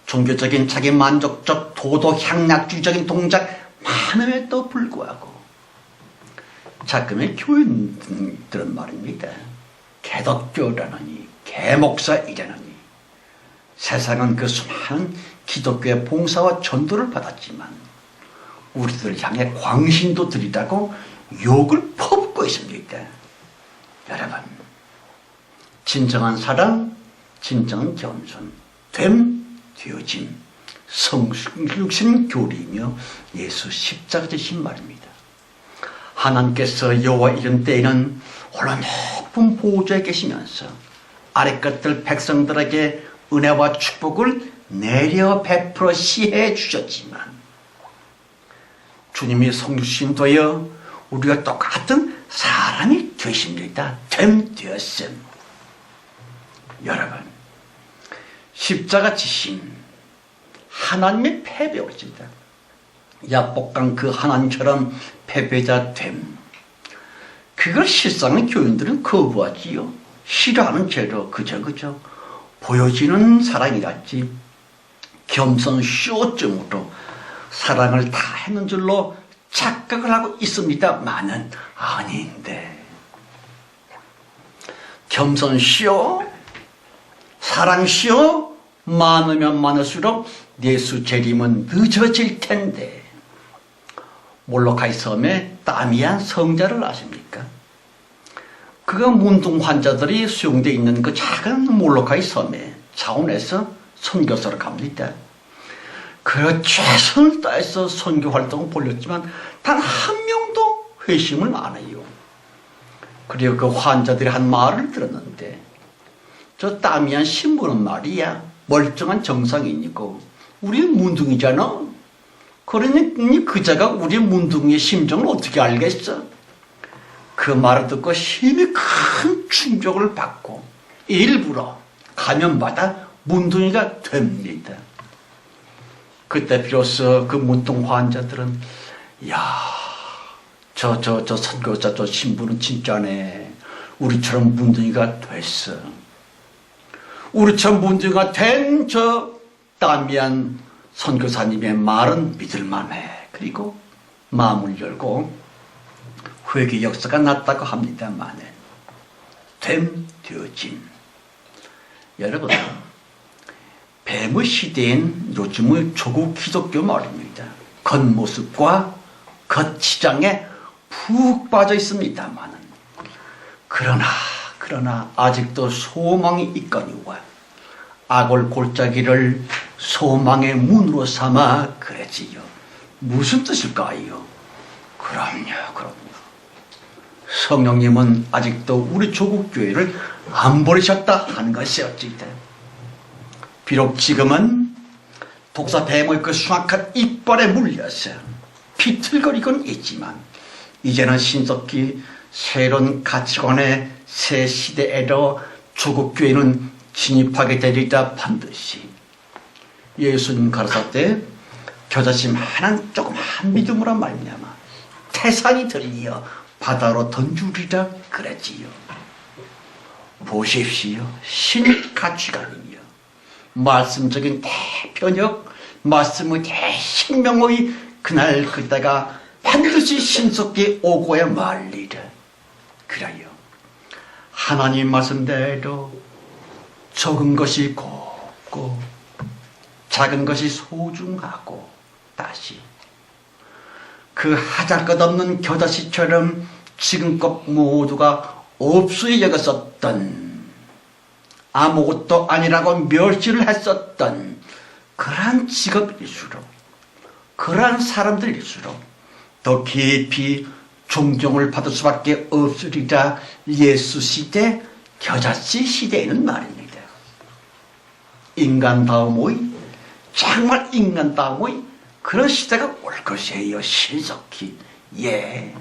종교적인 자기 만족적 도덕 향락주의적인 동작 많음에도 불구하고 자꾸의 교인들은 말입니다. 개덕교라느니 개목사이라느니 세상은 그 수많은 기독교의 봉사와 전도를 받았지만 우리들을 향해 광신도 드리라고 욕을 퍼붓고 있습니다. 여러분, 진정한 사랑, 진정한 겸손, 되어짐, 성육신 교리이며 예수 십자가 지신 말입니다. 하나님께서 여호와 이른 때에는 홀로 높은 보좌에 계시면서 아랫것들 백성들에게 은혜와 축복을 내려 베풀어 시해 주셨지만 주님이 성육신 되어 우리가 똑같은 사람이 되십니다. 되었음. 여러분, 십자가 지신 하나님의 패배였습니다. 야복강 그 하나님처럼 패배자 됨. 그걸 실상은 교인들은 거부하지요. 싫어하는 죄로 그저 보여지는 사랑이 같지 겸손 쇼점으로 사랑을 다 했는 줄로 착각을 하고 있습니다만은 아닌데, 겸손시오, 사랑시오 많으면 많을수록 예수 재림은 늦어질 텐데. 몰로카이 섬에 다미안 성자를 아십니까? 그가 문둥 환자들이 수용되어 있는 그 작은 몰로카이 섬에 자원해서 선교사를 갑니다. 그 최선을 다해서 선교 활동을 벌였지만 단 한 명도 회심을 안 해요. 그리고 그 환자들이 한 말을 들었는데, 저 다미안 신부는 말이야 멀쩡한 정상인이고 우리 문둥이잖아. 그러니 그자가 우리 문둥이의 심정을 어떻게 알겠어? 그 말을 듣고 심히 큰 충격을 받고 일부러 감염받아 문둥이가 됩니다. 그때 비로소 그 문둥 환자들은, 야, 저 선교사 저 신부는 진짜네. 우리처럼 문둥이가 됐어. 우리처럼 문둥이가 된 저 다미안 선교사님의 말은 믿을만해. 그리고 마음을 열고 회개 역사가 났다고 합니다만, 되어진. 여러분, 뱀의 시대인 요즘의 조국 기독교 말입니다. 겉모습과 겉치장에 푹 빠져 있습니다만, 그러나 아직도 소망이 있거니와 악을 골짜기를 소망의 문으로 삼아 그랬지요. 무슨 뜻일까요? 그럼요. 성령님은 아직도 우리 조국교회를 안 버리셨다 하는 것이었지. 비록 지금은 독사뱀의 그 숭악한 이빨에 물려서 비틀거리곤 있지만, 이제는 신속히 새로운 가치관의 새 시대에도 조국교회는 진입하게 되리라 반드시. 예수님 가라사대 겨자심 하나는 조그만 믿음으로 말미암아 태산이 들이어 바다로 던주리라 그랬지요. 보십시오. 신가치관이며 말씀적인 대변역, 말씀의 대생명의 그날 그때가 반드시 신속히 오고야 말리라. 그래요. 하나님 말씀대로 적은 것이 곱고 작은 것이 소중하고, 다시 그 하잘것없는 겨자씨처럼 지금껏 모두가 없이 여겼었던, 아무것도 아니라고 멸시를 했었던 그러한 직업일수록, 그러한 사람들일수록 더 깊이 존경을 받을 수밖에 없으리라. 예수 시대, 겨자씨 시대에는 말입니다. 인간다움의, 정말 인간다움의 그런 시대가 올 것이에요. 신속히. 예.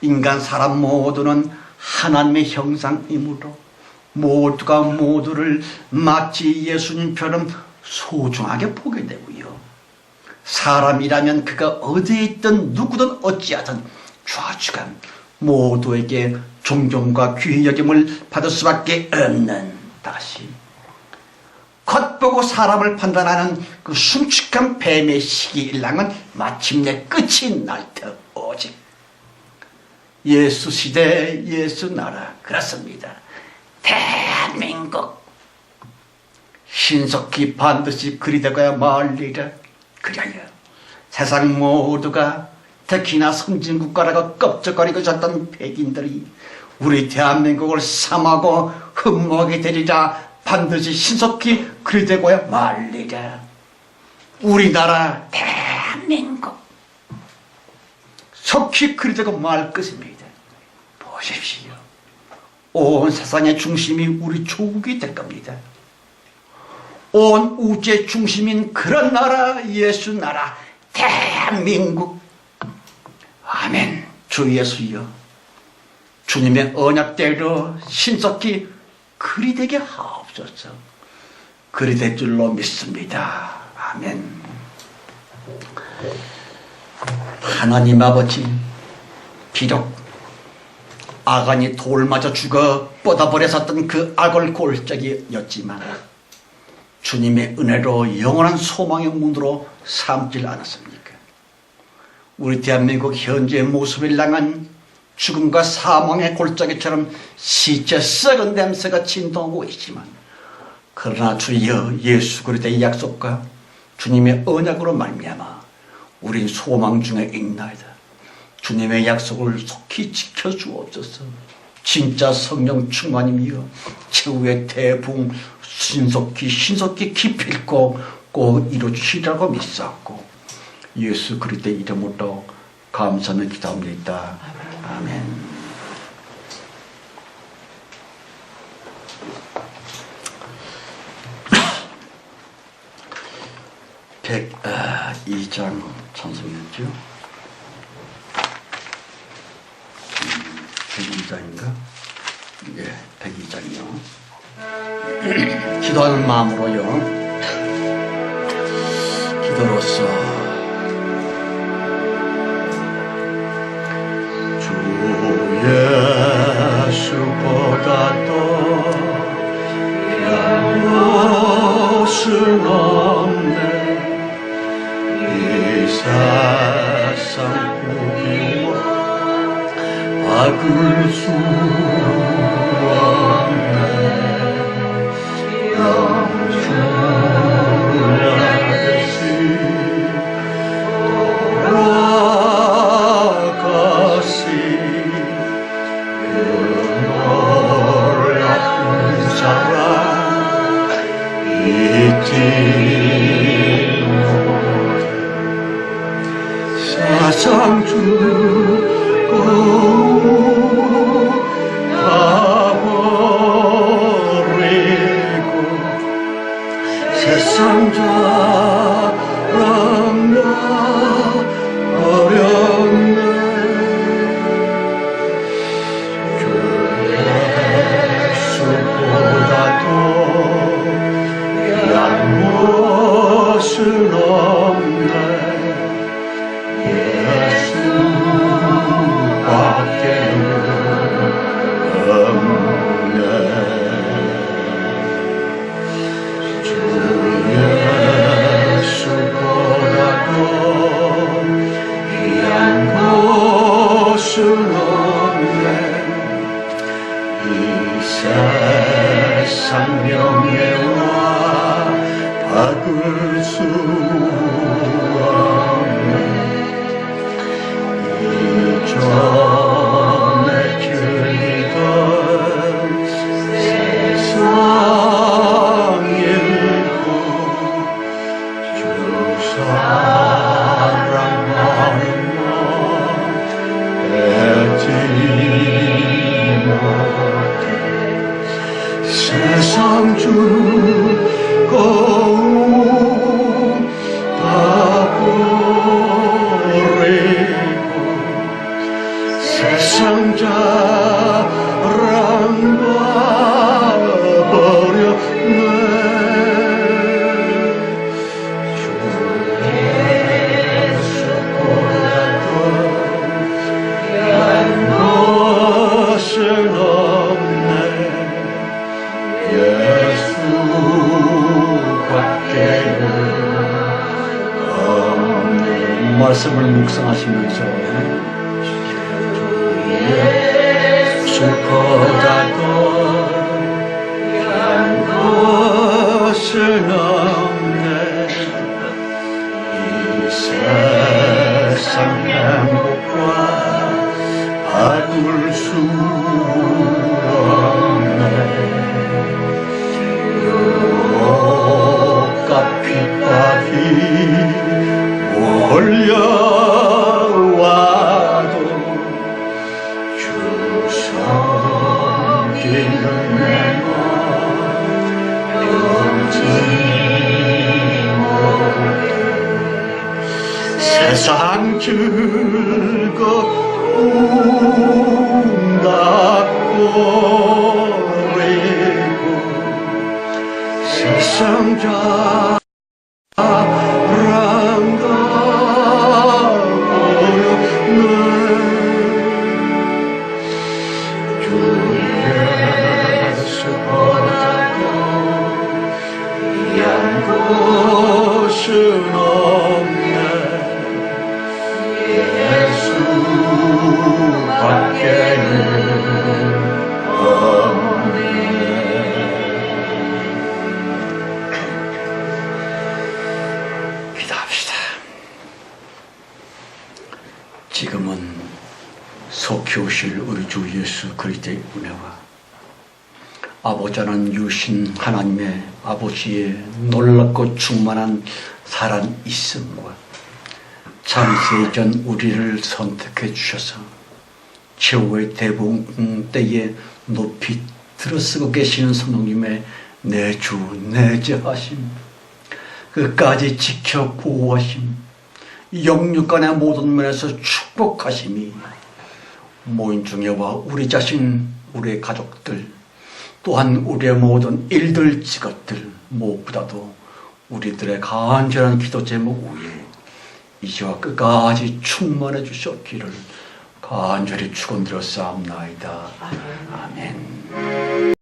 인간 사람 모두는 하나님의 형상이므로 모두가 모두를 마치 예수님처럼 소중하게 보게 되고요. 사람이라면 그가 어디에 있든 누구든 어찌하든 좌우간 모두에게 존경과 귀히 여김을 받을 수밖에 없는, 다시 겉보고 사람을 판단하는 그 숨축한 뱀의 시기일랑은 마침내 끝이 날 듯 오직 예수 시대, 예수 나라. 그렇습니다. 대한민국 신속히 반드시 그리 되고야 말리라. 그래요. 세상 모두가, 특히나 선진국가라고 껍적거리고 있었던 백인들이 우리 대한민국을 삼하고 흠모하게 되리라. 반드시 신속히 그리 되고야 말리라. 우리나라 대한민국 속히 그리 되고 말 것입니다. 보십시오. 온 세상의 중심이 우리 조국이 될 겁니다. 온 우주의 중심인 그런 나라, 예수 나라, 대한민국. 아멘. 주 예수여, 주님의 언약대로 신속히 그리 되게 하옵소서. 그리 될 줄로 믿습니다. 아멘. 하나님 아버지, 비록 아간이 돌 맞아 죽어 뻗어버렸었던 그 악을 골짜기였지만 주님의 은혜로 영원한 소망의 문으로 삼질 않았습니까? 우리 대한민국 현재의 모습을 향한 죽음과 사망의 골짜기처럼 시체 썩은 냄새가 진동하고 있지만, 그러나 주여 예수 그리스도의 약속과 주님의 언약으로 말미암아 우린 소망 중에 있나이다. 주님의 약속을 속히 지켜주옵소서. 진짜 성령 충만이며 최후의 대붕 신속히 기필코 꼭 이루어주시라고 믿사옵고 예수 그리스도의 이름으로 감사하며 기도합니다. 아멘. 백 2장 찬송이었죠? 102장인가? 예, 102장이요. 기도하는 마음으로요. 기도로서 주 예수보다도 귀한 것은 없네. 이 세상 보기와 바꿀 수 없네. 영주라듯이 돌아가시 그 놀라운 사랑 잊지 세상 주고 가버리고 세상 자랑나 어렵네. 주 예수보다도 귀한 것은 없네. 예수밖에는 없네. 주 예수보다도 귀한 것은 없네. 이 세상 명예와 바꿀 수 없네. 전에 길던 세상 일고 주 사랑하는 너 뺏지 못해. 세상 주고 다 버리고 세상 자랑과 버렸네. 주 예수보다도 귀한 것은 없네. 예수밖에는 없네. 말씀을 묵상하시면서 예수보다도 귀한 것은 없네. 이 세상 행복과 바꿀 수 없네. 욕과 핍박이 몰려와도 주 섬기는 내가 변치 못해. 세상 즐거움 다 버리고 세상 자랑과 어렵네. 주 예수보다도 귀한 것은 없네. 주밖에는 기도합시다. 지금은 속히 오실 우리 주 예수 그리스도의 은혜와 아버지 하나님 유신 하나님의 아버지의 놀랍고 충만한 살아있음과 창세 전 우리를 선택해 주셔서 최후의 대봉 때에 높이 들어서고 계시는 성령님의 내주 내재하심, 끝까지 지켜 보호하심, 영육간의 모든 면에서 축복하심이 모인 중에와 우리 자신, 우리의 가족들, 또한 우리의 모든 일들, 직업들 무엇보다도 우리들의 간절한 기도 제목 위에 이제와 끝까지 충만해 주셨기를 간절히 축원드려 싸움나이다.